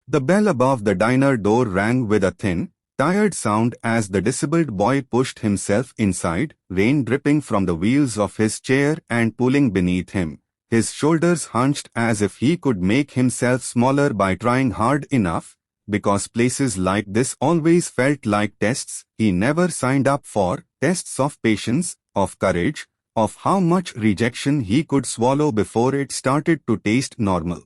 The bell above the diner door rang with a thin, tired sound as the disabled boy pushed himself inside, rain dripping from the wheels of his chair and pooling beneath him. His shoulders hunched as if he could make himself smaller by trying hard enough, because places like this always felt like tests he never signed up for, tests of patience, of courage, of how much rejection he could swallow before it started to taste normal.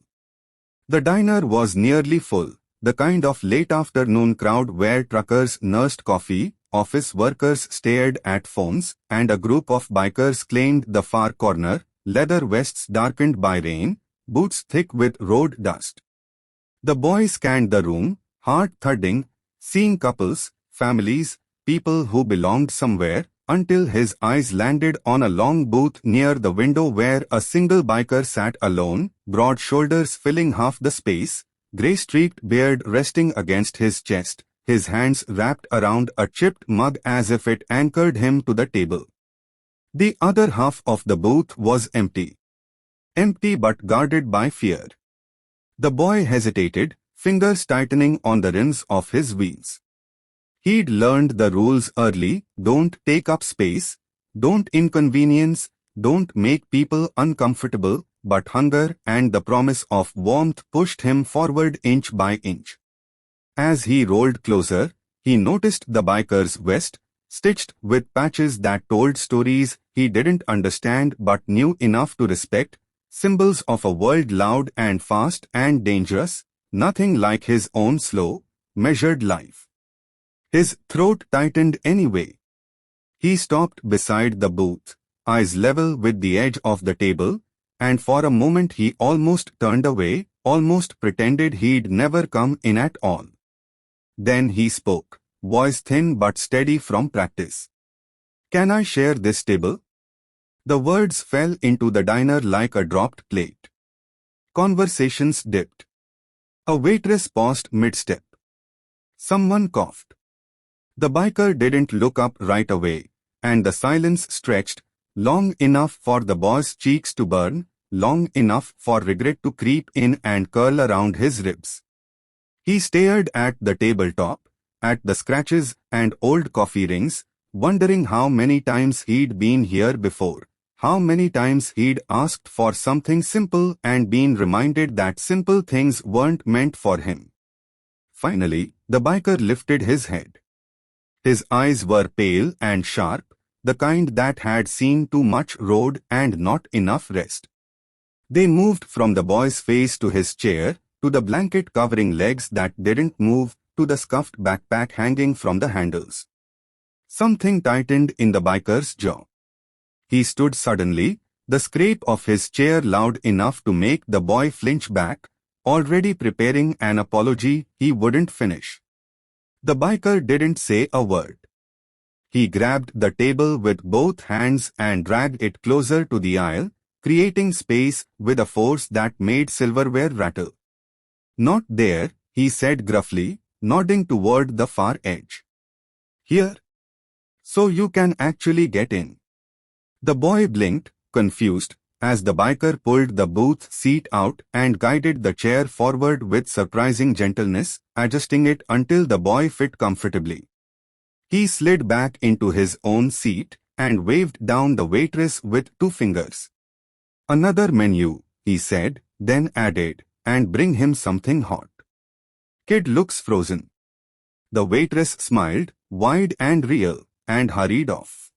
The diner was nearly full, the kind of late afternoon crowd where truckers nursed coffee, office workers stared at phones, and a group of bikers claimed the far corner, leather vests darkened by rain, boots thick with road dust. The boy scanned the room, heart thudding, seeing couples, families, people who belonged somewhere, until his eyes landed on a long booth near the window where a single biker sat alone, broad shoulders filling half the space, grey-streaked beard resting against his chest, his hands wrapped around a chipped mug as if it anchored him to the table. The other half of the booth was empty. Empty but guarded by fear. The boy hesitated, fingers tightening on the rims of his wheels. He'd learned the rules early: don't take up space, don't inconvenience, don't make people uncomfortable, but hunger and the promise of warmth pushed him forward inch by inch. As he rolled closer, he noticed the biker's vest, stitched with patches that told stories he didn't understand but knew enough to respect, symbols of a world loud and fast and dangerous, nothing like his own slow, measured life. His throat tightened anyway. He stopped beside the booth, eyes level with the edge of the table, and for a moment he almost turned away, almost pretended he'd never come in at all. Then he spoke, voice thin but steady from practice. "Can I share this table?" The words fell into the diner like a dropped plate. Conversations dipped. A waitress paused mid-step. Someone coughed. The biker didn't look up right away, and the silence stretched, long enough for the boy's cheeks to burn, long enough for regret to creep in and curl around his ribs. He stared at the tabletop, at the scratches and old coffee rings, wondering how many times he'd been here before, how many times he'd asked for something simple and been reminded that simple things weren't meant for him. Finally, the biker lifted his head. His eyes were pale and sharp, the kind that had seen too much road and not enough rest. They moved from the boy's face to his chair, to the blanket covering legs that didn't move, to the scuffed backpack hanging from the handles. Something tightened in the biker's jaw. He stood suddenly, the scrape of his chair loud enough to make the boy flinch back, already preparing an apology he wouldn't finish. The biker didn't say a word. He grabbed the table with both hands and dragged it closer to the aisle, creating space with a force that made silverware rattle. "Not there," he said gruffly, nodding toward the far edge. "Here. So you can actually get in." The boy blinked, confused, as the biker pulled the booth seat out and guided the chair forward with surprising gentleness, adjusting it until the boy fit comfortably. He slid back into his own seat and waved down the waitress with two fingers. "Another menu," he said, then added, "and bring him something hot." "Kid looks frozen." The waitress smiled, wide and real, and hurried off.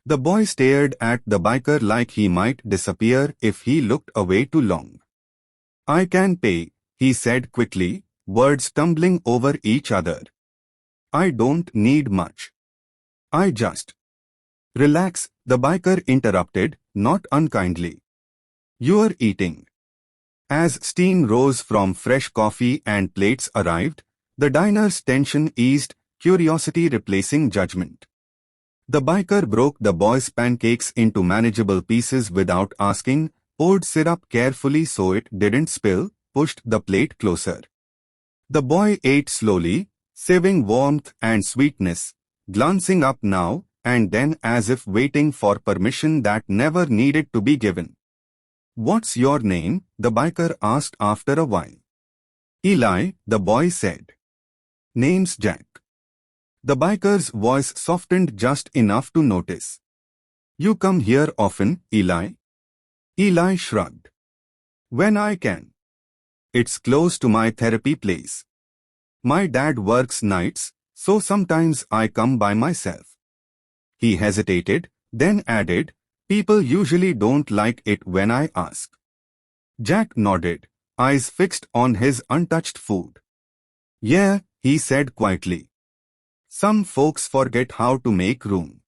The boy stared at the biker like he might disappear if he looked away too long. "I can pay," he said quickly, words tumbling over each other. "I don't need much. I just—" "Relax," the biker interrupted, not unkindly. "You're eating." As steam rose from fresh coffee and plates arrived, the diner's tension eased, curiosity replacing judgment. The biker broke the boy's pancakes into manageable pieces without asking, poured syrup carefully so it didn't spill, pushed the plate closer. The boy ate slowly, saving warmth and sweetness, glancing up now and then as if waiting for permission that never needed to be given. "What's your name?" the biker asked after a while. Eli, the boy said. Name's Jack. The biker's voice softened just enough to notice. You come here often, Eli? Eli shrugged. When I can. It's close to my therapy place. My dad works nights, so sometimes I come by myself. He hesitated, then added, people usually don't like it when I ask. Jack nodded, eyes fixed on his untouched food. Yeah, he said quietly. Some folks forget how to make room.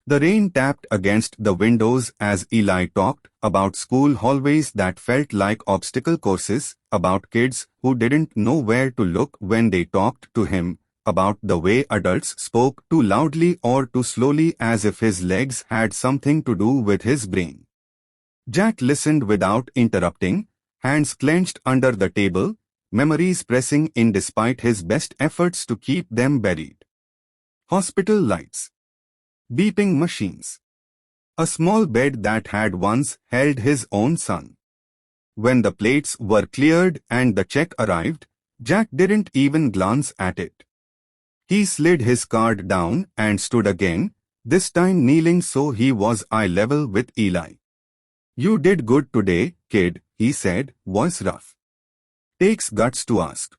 The rain tapped against the windows as Eli talked about school hallways that felt like obstacle courses, about kids who didn't know where to look when they talked to him, about the way adults spoke too loudly or too slowly as if his legs had something to do with his brain. Jack listened without interrupting, hands clenched under the table, memories pressing in despite his best efforts to keep them buried. Hospital lights. Beeping machines. A small bed that had once held his own son. When the plates were cleared and the check arrived, Jack didn't even glance at it. He slid his card down and stood again, this time kneeling so he was eye level with Eli. You did good today, kid, he said, voice rough. Takes guts to ask.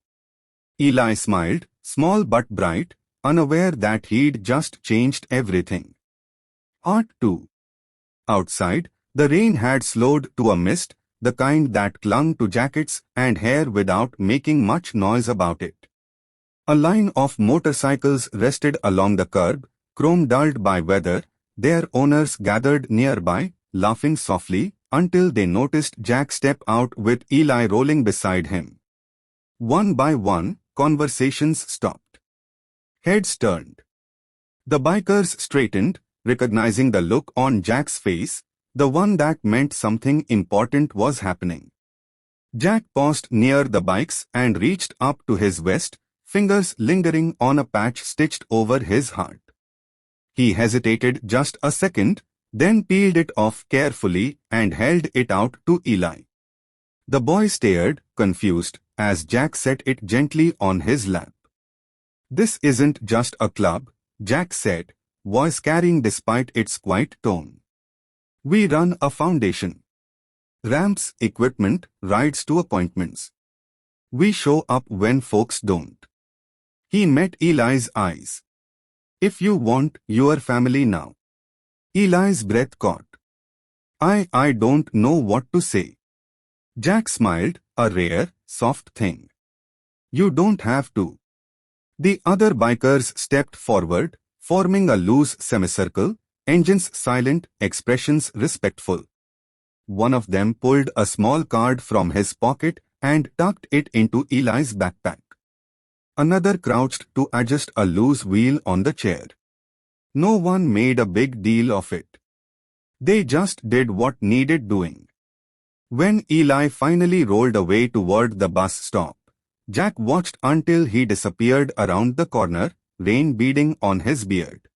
Eli smiled, small but bright, unaware that he'd just changed everything. Part 2. Outside, the rain had slowed to a mist, the kind that clung to jackets and hair without making much noise about it. A line of motorcycles rested along the curb, chrome dulled by weather, their owners gathered nearby, laughing softly, until they noticed Jack step out with Eli rolling beside him. One by one, conversations stopped. Heads turned. The bikers straightened, recognizing the look on Jack's face, the one that meant something important was happening. Jack paused near the bikes and reached up to his vest, fingers lingering on a patch stitched over his heart. He hesitated just a second, then peeled it off carefully and held it out to Eli. The boy stared, confused, as Jack set it gently on his lap. This isn't just a club, Jack said, voice carrying despite its quiet tone. We run a foundation. Ramps, equipment, rides to appointments. We show up when folks don't. He met Eli's eyes. If you want your family now. Eli's breath caught. I don't know what to say. Jack smiled, a rare, soft thing. You don't have to. The other bikers stepped forward, forming a loose semicircle, engines silent, expressions respectful. One of them pulled a small card from his pocket and tucked it into Eli's backpack. Another crouched to adjust a loose wheel on the chair. No one made a big deal of it. They just did what needed doing. When Eli finally rolled away toward the bus stop, Jack watched until he disappeared around the corner, rain beading on his beard.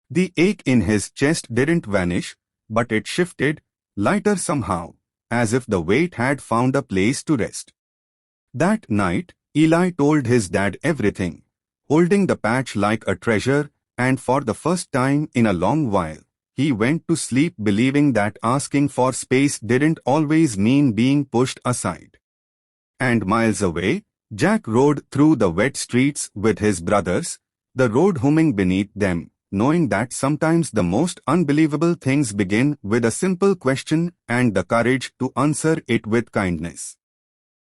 The ache in his chest didn't vanish, but it shifted, lighter somehow, as if the weight had found a place to rest. That night, Eli told his dad everything, holding the patch like a treasure, and for the first time in a long while, he went to sleep believing that asking for space didn't always mean being pushed aside. And miles away, Jack rode through the wet streets with his brothers, the road humming beneath them, knowing that sometimes the most unbelievable things begin with a simple question and the courage to answer it with kindness.